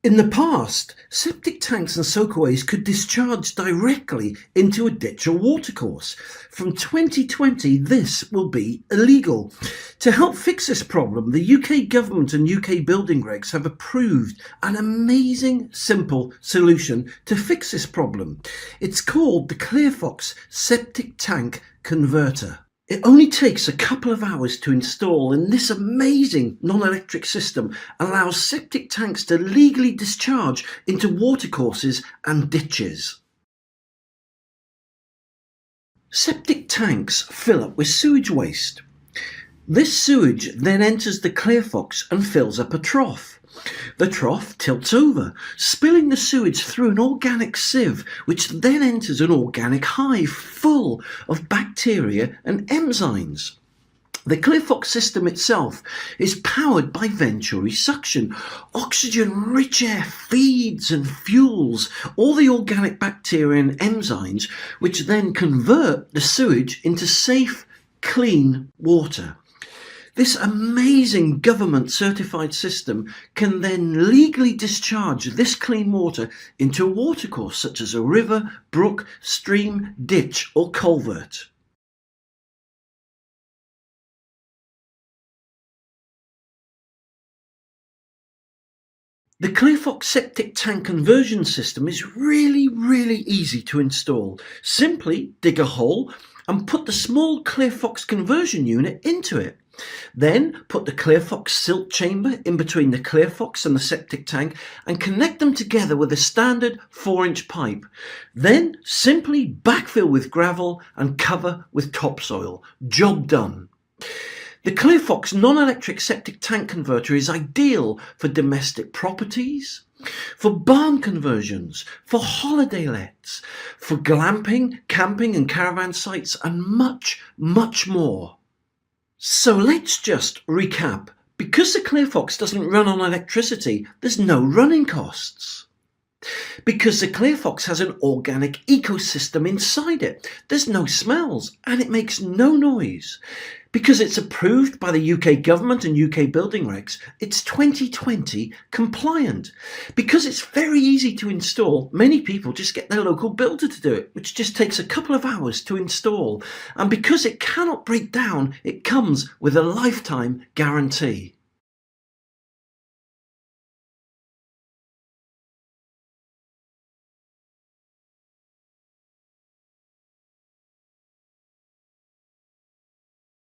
In the past, septic tanks and soakaways could discharge directly into a ditch or watercourse. From 2020, this will be illegal. To help fix this problem, the UK government and UK building regs have approved an amazing, simple solution to fix this problem. It's called the ClearFox Septic Tank Converter. It only takes a couple of hours to install, and this amazing non-electric system allows septic tanks to legally discharge into watercourses and ditches. Septic tanks fill up with sewage waste. This sewage then enters the ClearFox and fills up a trough. The trough tilts over, spilling the sewage through an organic sieve, which then enters an organic hive full of bacteria and enzymes. The ClearFox system itself is powered by venturi suction. Oxygen-rich air feeds and fuels all the organic bacteria and enzymes, which then convert the sewage into safe, clean water. This amazing government certified system can then legally discharge this clean water into a watercourse such as a river, brook, stream, ditch or culvert. The ClearFox septic tank conversion system is really easy to install. Simply dig a hole and put the small ClearFox conversion unit into it. Then put the ClearFox silt chamber in between the ClearFox and the septic tank and connect them together with a standard 4-inch pipe. Then simply backfill with gravel and cover with topsoil. Job done. The ClearFox non-electric septic tank converter is ideal for domestic properties, for barn conversions, for holiday lets, for glamping, camping and caravan sites and much more. So let's just recap. Because the ClearFox doesn't run on electricity, there's no running costs. Because the ClearFox has an organic ecosystem inside it, there's no smells and it makes no noise. Because it's approved by the UK government and UK building regs, it's 2020 compliant. Because it's very easy to install, many people just get their local builder to do it, which just takes a couple of hours to install. And because it cannot break down, it comes with a lifetime guarantee.